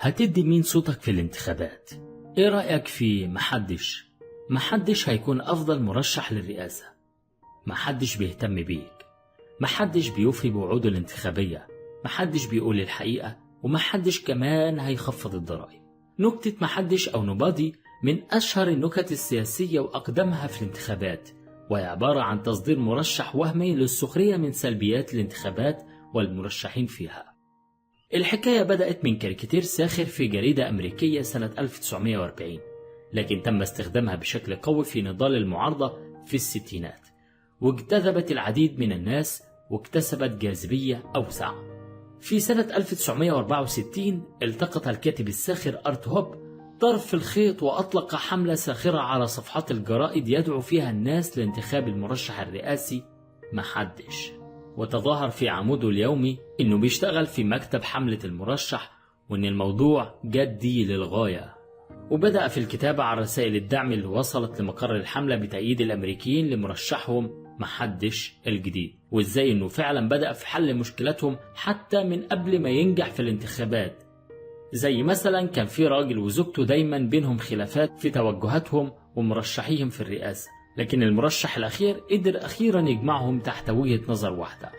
هتدي مين صوتك في الانتخابات؟ ايه رأيك في محدش هيكون افضل مرشح للرئاسة. محدش بيهتم بيك، محدش بيوفي بوعوده الانتخابية، محدش بيقول الحقيقة، ومحدش كمان هيخفض الضرائب. نكتة محدش أو نوبادي من أشهر النكت السياسية وأقدمها في الانتخابات، وهي عبارة عن تصدير مرشح وهمي للسخرية من سلبيات الانتخابات والمرشحين فيها. الحكاية بدأت من كاريكاتير ساخر في جريدة أمريكية سنة 1940، لكن تم استخدامها بشكل قوي في نضال المعارضة في الستينات، واجتذبت العديد من الناس واكتسبت جاذبية أوسع. في سنة 1964 التقط الكاتب الساخر أرت هوب طرف الخيط وأطلق حملة ساخرة على صفحات الجرائد يدعو فيها الناس لانتخاب المرشح الرئاسي محدش، وتظاهر في عموده اليومي إنه بيشتغل في مكتب حملة المرشح وإن الموضوع جدي للغاية. وبدأ في الكتابة عن رسائل الدعم اللي وصلت لمقر الحملة بتأييد الأمريكيين لمرشحهم محدش الجديد، وإزاي إنه فعلا بدأ في حل مشكلاتهم حتى من قبل ما ينجح في الانتخابات. زي مثلا كان في راجل وزوجته دايما بينهم خلافات في توجهاتهم ومرشحيهم في الرئاسة، لكن المرشح الأخير قدر أخيرا يجمعهم تحت وجهة نظر واحدة.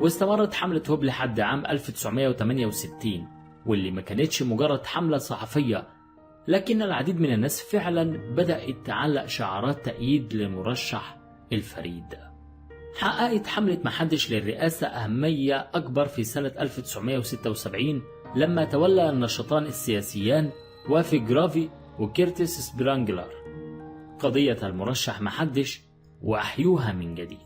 واستمرت حملة هوب لحد عام 1968، واللي ما كانتش مجرد حملة صحفية، لكن العديد من الناس فعلا بدأت تعلق شعارات تأييد للمرشح الفريد. حققت حملة محدش للرئاسة أهمية أكبر في سنة 1976 لما تولى النشطان السياسيان وافي جرافي وكيرتس سبرانجلر قضية المرشح محدش وأحيوها من جديد.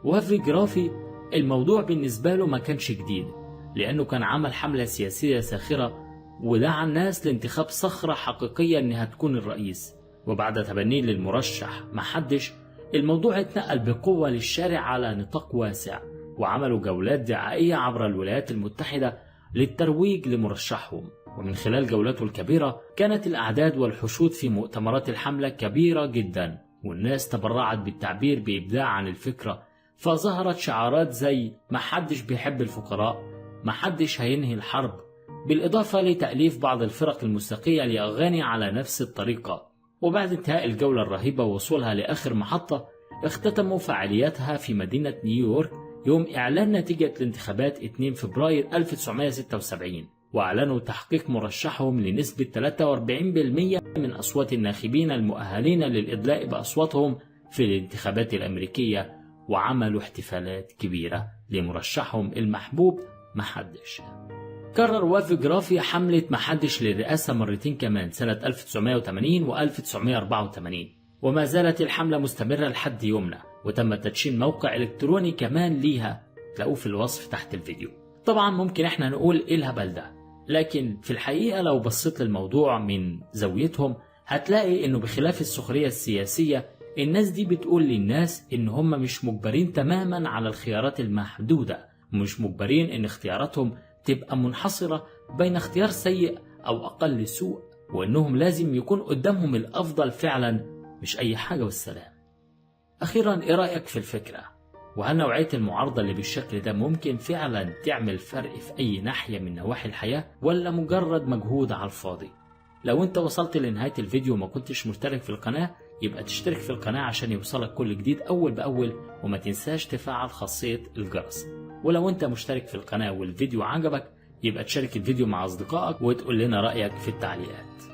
وافي جرافي الموضوع بالنسبة له ما كانش جديد، لأنه كان عمل حملة سياسية ساخرة ودعا الناس لانتخاب صخرة حقيقية إنها تكون الرئيس. وبعد تبنيه للمرشح محدش الموضوع اتنقل بقوة للشارع على نطاق واسع، وعملوا جولات دعائية عبر الولايات المتحدة للترويج لمرشحهم. ومن خلال جولاته الكبيرة كانت الأعداد والحشود في مؤتمرات الحملة كبيرة جدا، والناس تبرعت بالتعبير بإبداع عن الفكرة، فظهرت شعارات زي محدش بيحب الفقراء، محدش هينهي الحرب، بالإضافة لتأليف بعض الفرق الموسيقية لأغاني على نفس الطريقة. وبعد انتهاء الجولة الرهيبة ووصولها لآخر محطة، اختتموا فعالياتها في مدينة نيويورك يوم إعلان نتيجة الانتخابات 2 فبراير 1976، وأعلنوا تحقيق مرشحهم لنسبة 43% من أصوات الناخبين المؤهلين للإدلاء بأصواتهم في الانتخابات الأمريكية، وعملوا احتفالات كبيرة لمرشحهم المحبوب محدش. كرر وافي جرافي حملة محدش للرئاسة مرتين كمان سنة 1980 و 1984، وما زالت الحملة مستمرة لحد يومنا، وتم تدشين موقع إلكتروني كمان ليها تلاقوه في الوصف تحت الفيديو. طبعا ممكن احنا نقول ايه الهبل ده، لكن في الحقيقة لو بصيت للموضوع من زاويتهم هتلاقي انه بخلاف السخرية السياسية، الناس دي بتقول للناس ان هم مش مجبرين تماما على الخيارات المحدودة، مش مجبرين ان اختياراتهم تبقى منحصرة بين اختيار سيء أو أقل سوء، وأنهم لازم يكون قدامهم الأفضل فعلا مش أي حاجة والسلام. أخيرا إيه رأيك في الفكرة؟ وهل نوعية المعارضة اللي بالشكل ده ممكن فعلا تعمل فرق في أي ناحية من نواحي الحياة، ولا مجرد مجهود على الفاضي؟ لو أنت وصلت لنهاية الفيديو وما كنتش مشترك في القناة، يبقى تشترك في القناة عشان يوصلك كل جديد أول بأول، وما تنساش تفعل خاصية الجرس. ولو انت مشترك في القناة والفيديو عجبك، يبقى تشارك الفيديو مع أصدقائك وتقول لنا رأيك في التعليقات.